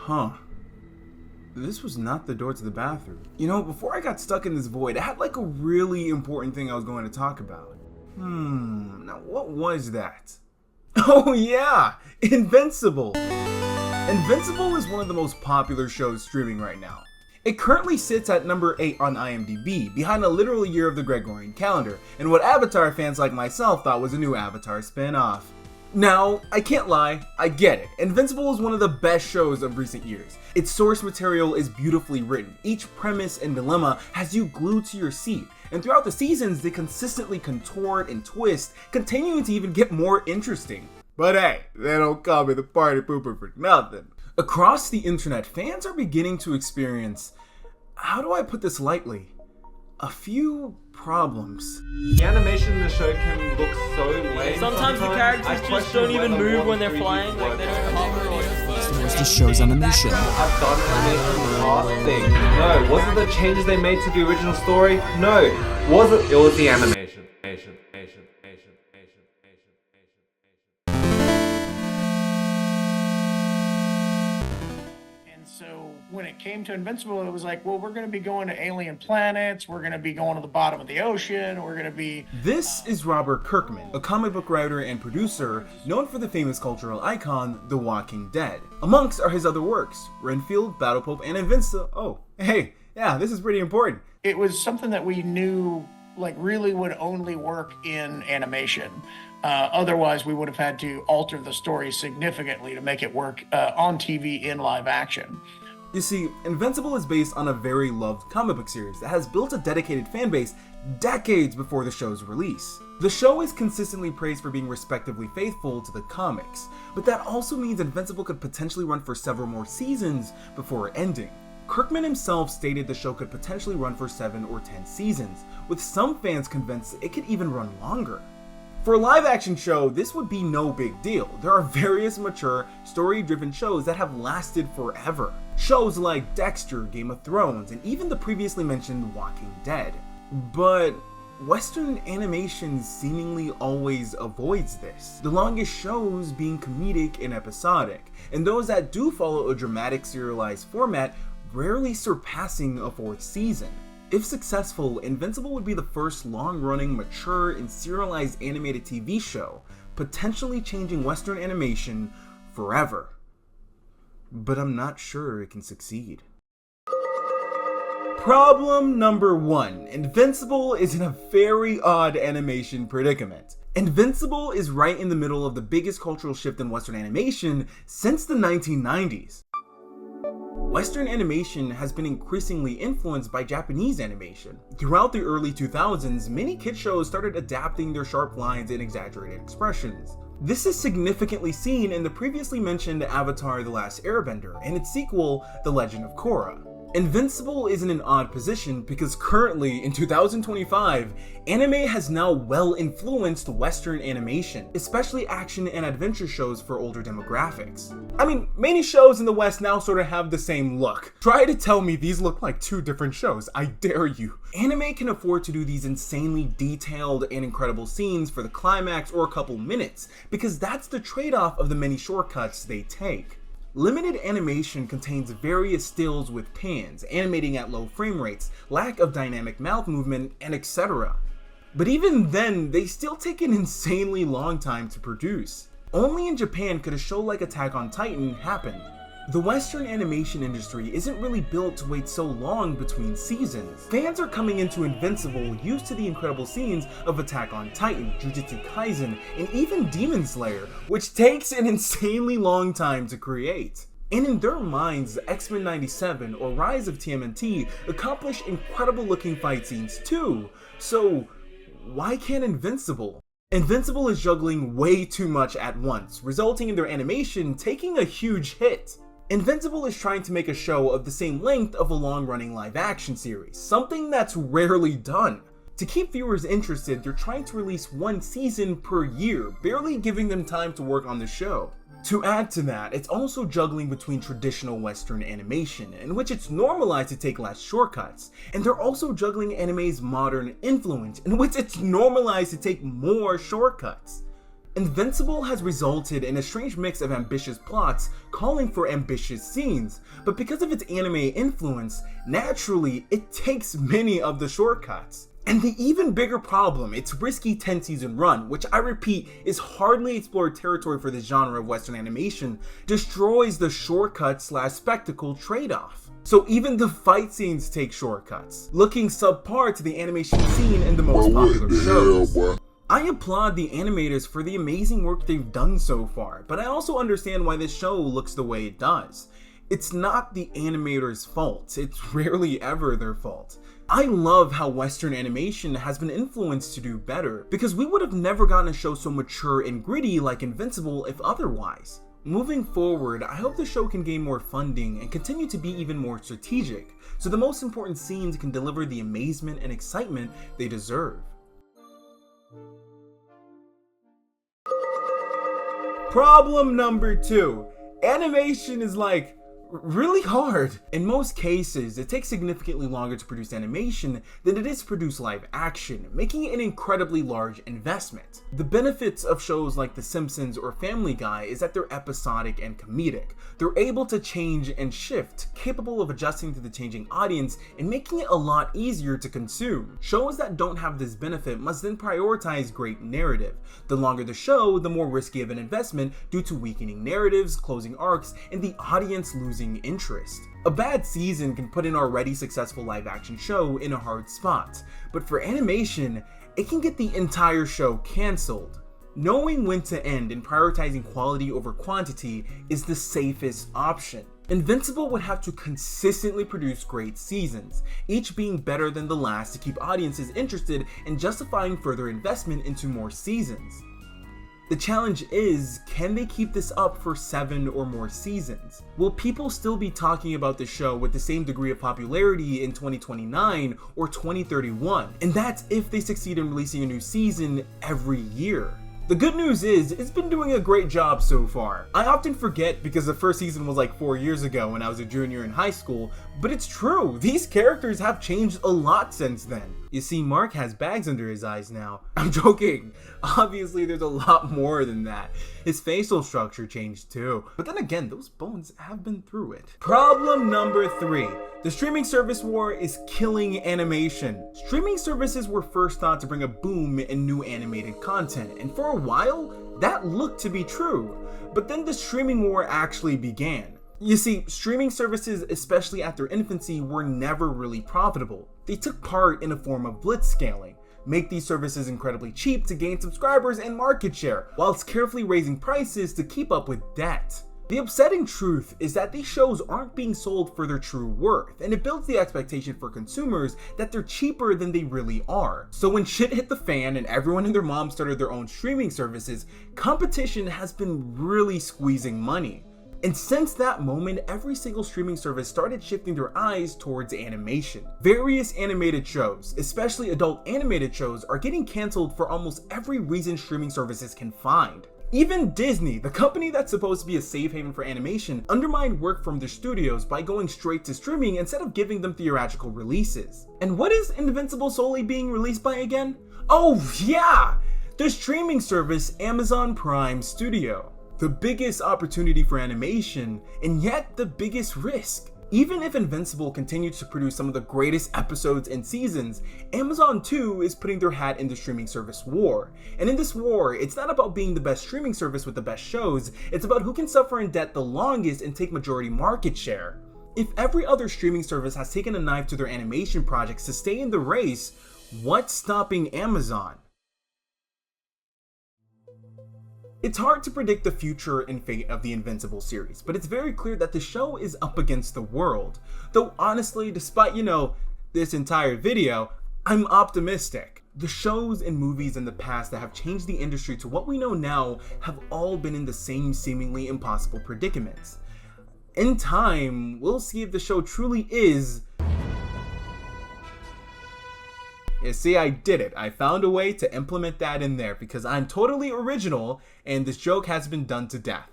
Huh. This was not the door to the bathroom. You know, before I got stuck in this void, I had like a really important thing I was going to talk about. Now what was that? Oh yeah! Invincible! Invincible is one of the most popular shows streaming right now. It currently sits at number 8 on IMDb, behind a literal year of the Gregorian calendar, and what Avatar fans like myself thought was a new Avatar spin-off. Now, I can't lie, I get it. Invincible is one of the best shows of recent years. Its source material is beautifully written. Each premise and dilemma has you glued to your seat. And throughout the seasons, they consistently contort and twist, continuing to even get more interesting. But hey, they don't call me the party pooper for nothing. Across the internet, fans are beginning to experience, how do I put this lightly, a few problems. The animation in the show can look so lame. Sometimes the characters just don't even move when they're flying, like they don't hover or It's the show's animation. I've done animation in the past thing. No, was it the changes they made to the original story? No. Was it? It was the animation. So when it came to Invincible, it was like, well, we're going to be going to alien planets, we're going to be going to the bottom of the ocean, we're going to be... This is Robert Kirkman, a comic book writer and producer known for the famous cultural icon, The Walking Dead. Amongst are his other works, Renfield, Battle Pope, and Invincible. Oh, hey, yeah, this is pretty important. It was something that we knew like really would only work in animation. Otherwise, we would have had to alter the story significantly to make it work on TV in live action. You see, Invincible is based on a very loved comic book series that has built a dedicated fan base decades before the show's release. The show is consistently praised for being respectively faithful to the comics, but that also means Invincible could potentially run for several more seasons before ending. Kirkman himself stated the show could potentially run for 7 or 10 seasons, with some fans convinced it could even run longer. For a live-action show, this would be no big deal. There are various mature, story-driven shows that have lasted forever. Shows like Dexter, Game of Thrones, and even the previously mentioned Walking Dead. But Western animation seemingly always avoids this, the longest shows being comedic and episodic, and those that do follow a dramatic serialized format rarely surpassing a 4th season. If successful, Invincible would be the first long-running, mature, and serialized animated TV show, potentially changing Western animation forever. But I'm not sure it can succeed. Problem number 1. Invincible is in a very odd animation predicament. Invincible is right in the middle of the biggest cultural shift in Western animation since the 1990s. Western animation has been increasingly influenced by Japanese animation. Throughout the early 2000s, many kid shows started adapting their sharp lines and exaggerated expressions. This is significantly seen in the previously mentioned Avatar: The Last Airbender and its sequel, The Legend of Korra. Invincible is in an odd position because currently, in 2025, anime has now well influenced Western animation, especially action and adventure shows for older demographics. I mean, many shows in the West now sort of have the same look. Try to tell me these look like 2 different shows, I dare you. Anime can afford to do these insanely detailed and incredible scenes for the climax or a couple minutes, because that's the trade-off of the many shortcuts they take. Limited animation contains various stills with pans, animating at low frame rates, lack of dynamic mouth movement, and etc. But even then, they still take an insanely long time to produce. Only in Japan could a show like Attack on Titan happen. The Western animation industry isn't really built to wait so long between seasons. Fans are coming into Invincible used to the incredible scenes of Attack on Titan, Jujutsu Kaisen, and even Demon Slayer, which takes an insanely long time to create. And in their minds, X-Men 97 or Rise of TMNT accomplished incredible looking fight scenes too, so why can't Invincible? Invincible is juggling way too much at once, resulting in their animation taking a huge hit. Invincible is trying to make a show of the same length of a long-running live-action series, something that's rarely done. To keep viewers interested, they're trying to release 1 season per year, barely giving them time to work on the show. To add to that, it's also juggling between traditional Western animation, in which it's normalized to take less shortcuts, and they're also juggling anime's modern influence, in which it's normalized to take more shortcuts. Invincible has resulted in a strange mix of ambitious plots calling for ambitious scenes, but because of its anime influence, naturally it takes many of the shortcuts. And the even bigger problem, its risky 10-season run, which I repeat is hardly explored territory for this genre of Western animation, destroys the shortcut/spectacle trade-off. So even the fight scenes take shortcuts, looking subpar to the animation scene in the most popular shows. I applaud the animators for the amazing work they've done so far, but I also understand why this show looks the way it does. It's not the animators' fault, it's rarely ever their fault. I love how Western animation has been influenced to do better, because we would have never gotten a show so mature and gritty like Invincible if otherwise. Moving forward, I hope the show can gain more funding and continue to be even more strategic, so the most important scenes can deliver the amazement and excitement they deserve. Problem number 2. Animation is like really hard. In most cases, it takes significantly longer to produce animation than it is to produce live action, making it an incredibly large investment. The benefits of shows like The Simpsons or Family Guy is that they're episodic and comedic. They're able to change and shift, capable of adjusting to the changing audience and making it a lot easier to consume. Shows that don't have this benefit must then prioritize great narrative. The longer the show, the more risky of an investment due to weakening narratives, closing arcs, and the audience losing interest. A bad season can put an already successful live action show in a hard spot, but for animation, it can get the entire show cancelled. Knowing when to end and prioritizing quality over quantity is the safest option. Invincible would have to consistently produce great seasons, each being better than the last to keep audiences interested and justifying further investment into more seasons. The challenge is, can they keep this up for 7 or more seasons? Will people still be talking about the show with the same degree of popularity in 2029 or 2031? And that's if they succeed in releasing a new season every year. The good news is, it's been doing a great job so far. I often forget because the first season was like 4 years ago when I was a junior in high school, but it's true, these characters have changed a lot since then. You see, Mark has bags under his eyes now. I'm joking. Obviously, there's a lot more than that. His facial structure changed too. But then again, those bones have been through it. Problem number 3. The streaming service war is killing animation. Streaming services were first thought to bring a boom in new animated content, and for a while, that looked to be true. But then the streaming war actually began. You see, streaming services, especially at their infancy, were never really profitable. They took part in a form of blitzscaling, make these services incredibly cheap to gain subscribers and market share, whilst carefully raising prices to keep up with debt. The upsetting truth is that these shows aren't being sold for their true worth, and it builds the expectation for consumers that they're cheaper than they really are. So when shit hit the fan and everyone and their mom started their own streaming services, competition has been really squeezing money. And since that moment, every single streaming service started shifting their eyes towards animation. Various animated shows, especially adult animated shows, are getting canceled for almost every reason streaming services can find. Even Disney, the company that's supposed to be a safe haven for animation, undermined work from their studios by going straight to streaming instead of giving them theatrical releases. And what is Invincible solely being released by again? Oh yeah! The streaming service Amazon Prime Studio. The biggest opportunity for animation, and yet the biggest risk. Even if Invincible continues to produce some of the greatest episodes and seasons, Amazon too is putting their hat in the streaming service war. And in this war, it's not about being the best streaming service with the best shows, it's about who can suffer in debt the longest and take majority market share. If every other streaming service has taken a knife to their animation projects to stay in the race, what's stopping Amazon? It's hard to predict the future and fate of the Invincible series, but it's very clear that the show is up against the world. Though honestly, despite, this entire video, I'm optimistic. The shows and movies in the past that have changed the industry to what we know now have all been in the same seemingly impossible predicaments. In time, we'll see if the show truly is... You see, I did it. I found a way to implement that in there because I'm totally original and this joke has been done to death.